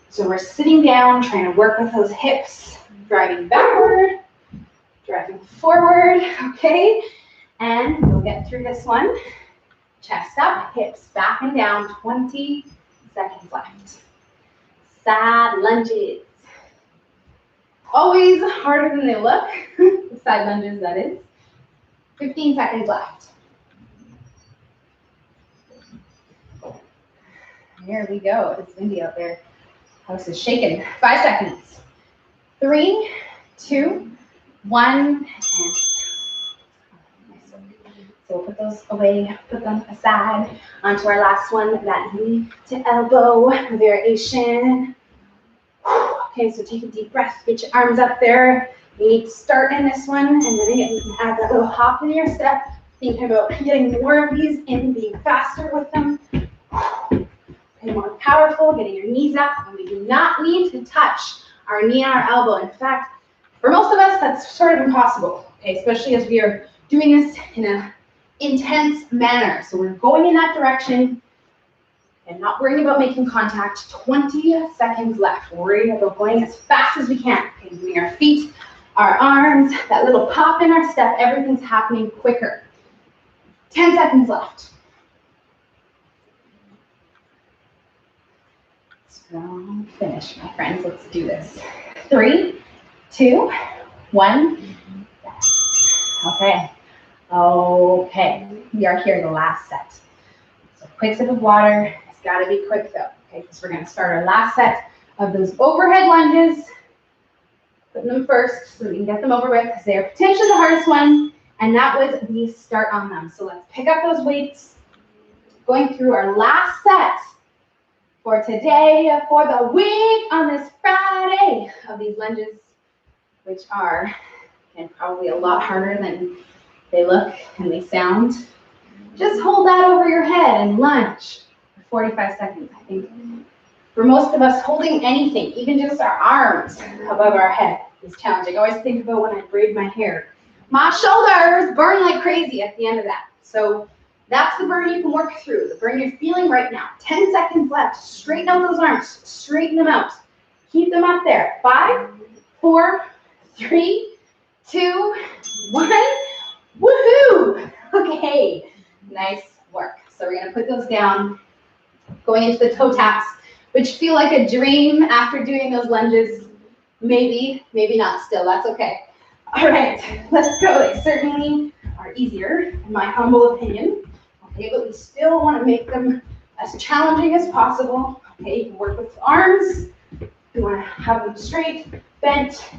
So we're sitting down, trying to work with those hips, driving backward, driving forward, okay? And we'll get through this one. Chest up, hips back and down, 20 seconds left. Side lunges. Always harder than they look. Side lunges, that is. 15 seconds left. There we go. It's windy out there. House is shaking. 5 seconds. 3, 2, 1, and so we'll put those away, put them aside. Onto our last one, that knee to elbow variation. Okay, so take a deep breath, get your arms up there. You need to start in this one, and then again, you can add that little hop in your step, thinking about getting more of these in, being faster with them. Okay, more powerful, getting your knees up, and we do not need to touch our knee and our elbow. In fact, for most of us, that's sort of impossible, okay, especially as we are doing this in an intense manner. So we're going in that direction and not worrying about making contact. 20 seconds left. We're worried about going as fast as we can. Okay, moving our feet, our arms, that little pop in our step, everything's happening quicker. 10 seconds left. Strong finish, my friends. Let's do this. 3, 2, 1. Okay. Okay. We are here in the last set. So quick sip of water. It's got to be quick though. Okay, because we're going to start our last set of those overhead lunges. Putting them first so we can get them over with, because they are potentially the hardest one, and that was the start on them. So let's pick up those weights. Going through our last set for today, for the week on this Friday of these lunges, which are, again, probably a lot harder than they look and they sound. Just hold that over your head and lunge for 45 seconds. I think for most of us, holding anything, even just our arms above our head, is challenging. I always think about when I braid my hair. My shoulders burn like crazy at the end of that. So that's the burn you can work through, the burn you're feeling right now. 10 seconds left. Straighten out those arms. Straighten them out. Keep them up there. 5, 4, 3, 2, 1. Woohoo! Okay, nice work. So we're going to put those down, going into the toe taps, which feel like a dream after doing those lunges. Maybe, maybe not still. That's okay. All right, let's go. They certainly are easier, in my humble opinion. Okay, but we still want to make them as challenging as possible. Okay, you can work with arms. You want to have them straight, bent,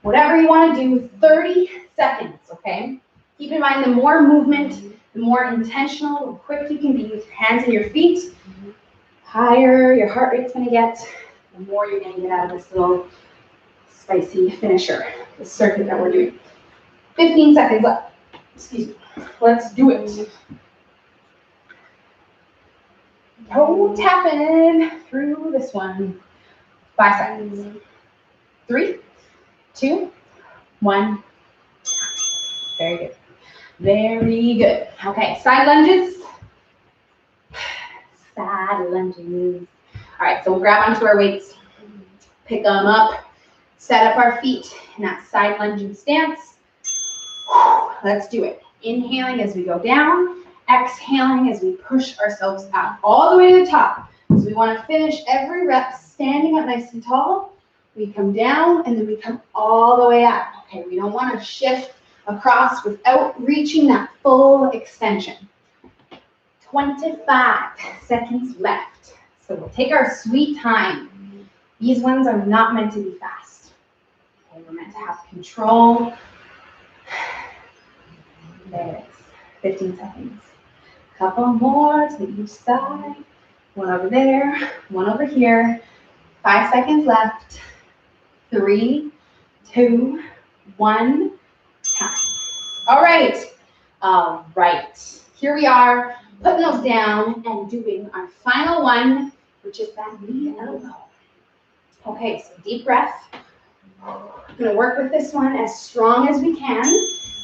whatever you want to do. 30 seconds, okay? Keep in mind, the more movement, the more intentional, the quick you can be with your hands and your feet, higher your heart rate's going to get, the more you're going to get out of this little spicy finisher, the circuit that we're doing. 15 seconds left. Excuse me. Let's do it. Toe tapping through this one. 5 seconds. 3, 2, 1. Very good. Very good. Okay, side lunges. Side lunges. All right, so we'll grab onto our weights, pick them up, set up our feet in that side lunging stance. Let's do it. Inhaling as we go down, exhaling as we push ourselves up all the way to the top. So we want to finish every rep standing up nice and tall. We come down and then we come all the way up. Okay, we don't want to shift across without reaching that full extension. 25 seconds left. So we'll take our sweet time. These ones are not meant to be fast. Okay, we're meant to have control. There it is. 15 seconds. Couple more to each side. One over there, one over here. 5 seconds left. 3, 2, 1. Time. All right. All right. Here we are, putting those down and doing our final one, which is that knee elbow. Okay, so deep breath. We're gonna work with this one as strong as we can.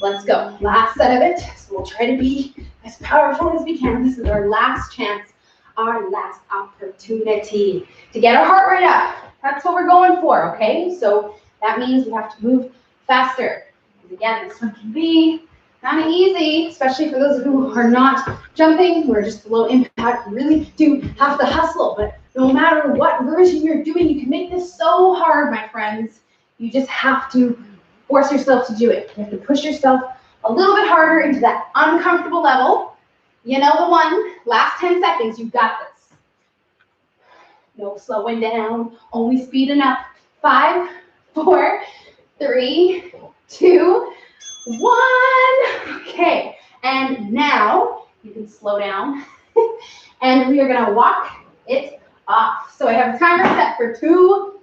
Let's go. Last set of it. So we'll try to be as powerful as we can. This is our last chance, our last opportunity to get our heart rate up. That's what we're going for, okay? So that means we have to move faster. Because again, this one can be kind of easy, especially for those who are not jumping. We're just low impact. We really do have to hustle. But no matter what version you're doing, you can make this so hard, my friends. You just have to force yourself to do it. You have to push yourself a little bit harder into that uncomfortable level. You know the one. Last 10 seconds, you've got this. No slowing down, only speeding up. 5, 4, 3, 2, 1. Okay, and now you can slow down. And we are gonna walk it off. So I have a timer set for 2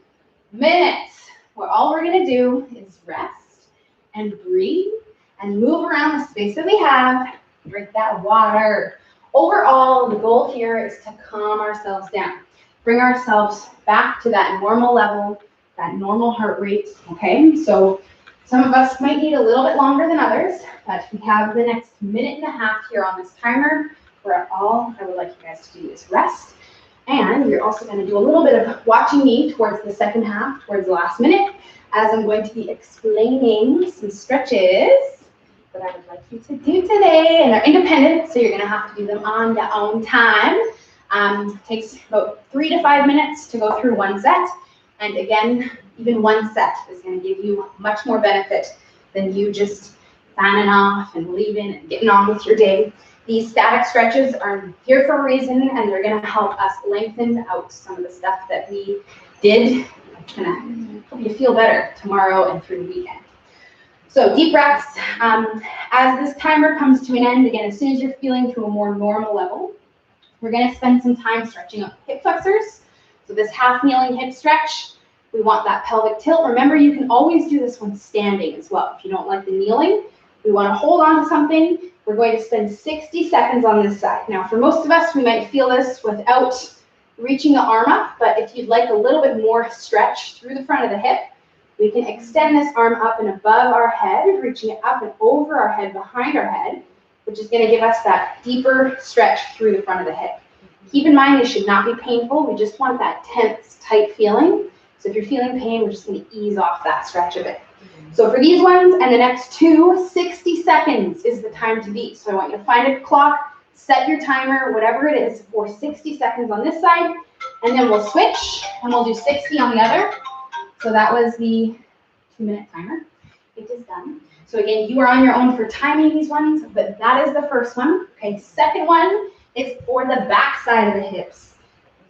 minutes. Where all we're gonna do is rest and breathe and move around the space that we have. Drink that water. Overall, the goal here is to calm ourselves down. Bring ourselves back to that normal level, that normal heart rate, okay? So some of us might need a little bit longer than others, but we have the next minute and a half here on this timer where all I would like you guys to do is rest. And we're also going to do a little bit of watching me towards the second half, towards the last minute, as I'm going to be explaining some stretches that I would like you to do today. And they're independent, so you're going to have to do them on your own time. It takes about 3 to 5 minutes to go through one set. And again, even one set is going to give you much more benefit than you just signing off and leaving and getting on with your day. These static stretches are here for a reason, and they're going to help us lengthen out some of the stuff that we did. It's going to help you feel better tomorrow and through the weekend. So deep breaths. As this timer comes to an end, again, as soon as you're feeling to a more normal level, we're going to spend some time stretching up hip flexors. So this half kneeling hip stretch, we want that pelvic tilt. Remember, you can always do this one standing as well. If you don't like the kneeling, we want to hold on to something. We're going to spend 60 seconds on this side. Now, for most of us, we might feel this without reaching the arm up, but if you'd like a little bit more stretch through the front of the hip, we can extend this arm up and above our head, reaching it up and over our head, behind our head, which is going to give us that deeper stretch through the front of the hip. Keep in mind, it should not be painful. We just want that tense, tight feeling. So if you're feeling pain, we're just going to ease off that stretch a bit. So for these ones and the next 60 seconds is the time to beat. So I want you to find a clock, set your timer, whatever it is, for 60 seconds on this side, and then we'll switch and we'll do 60 on the other. So that was the 2-minute timer. It is done. So again, you are on your own for timing these ones, but that is the first one. Okay, second one is for the back side of the hips.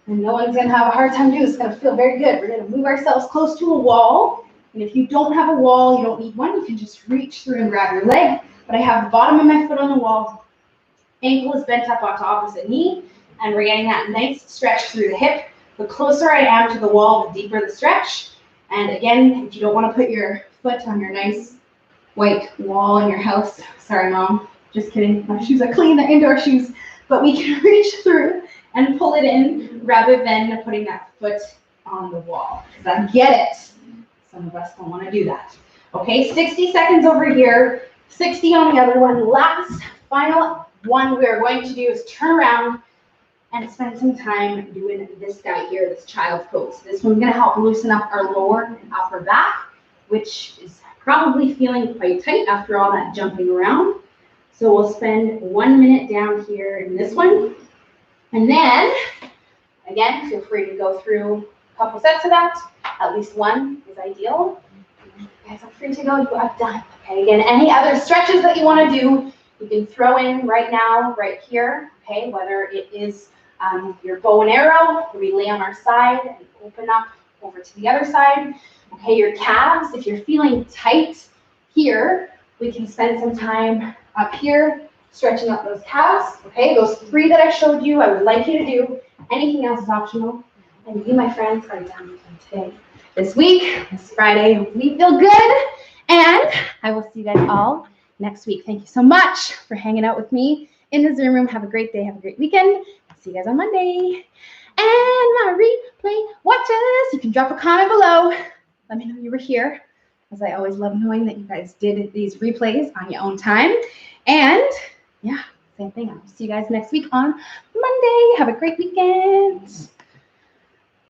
And no one's going to have a hard time doing this. It's going to feel very good. We're going to move ourselves close to a wall. And if you don't have a wall, you don't need one. You can just reach through and grab your leg. But I have the bottom of my foot on the wall. Ankle is bent up onto opposite knee. And we're getting that nice stretch through the hip. The closer I am to the wall, the deeper the stretch. And again, if you don't want to put your foot on your nice white wall in your house. Sorry, Mom. Just kidding. My shoes are clean. They're indoor shoes. But we can reach through and pull it in rather than putting that foot on the wall. Because I get it. Some of us don't want to do that. Okay, 60 seconds over here, 60 on the other one. Last, final one we are going to do is turn around and spend some time doing this guy here, this child's pose. This one's going to help loosen up our lower and upper back, which is probably feeling quite tight after all that jumping around. So we'll spend 1 minute down here in this one. And then, again, feel free to go through a couple sets of that. At least one is ideal. You guys are free to go. You are done. Okay, again, any other stretches that you want to do, you can throw in right now, right here. Okay, whether it is your bow and arrow, where we lay on our side and open up over to the other side. Okay, your calves, if you're feeling tight here, we can spend some time up here, stretching out those calves. Okay, those 3 that I showed you, I would like you to do. Anything else is optional. And you, my friends, are done with them today. This week, this Friday, we feel good. And I will see you guys all next week. Thank you so much for hanging out with me in the Zoom room. Have a great day. Have a great weekend. I'll see you guys on Monday. And my replay watchers, you can drop a comment below. let me know you were here, as I always love knowing that you guys did these replays on your own time. And yeah, same thing. I'll see you guys next week on Monday. Have a great weekend.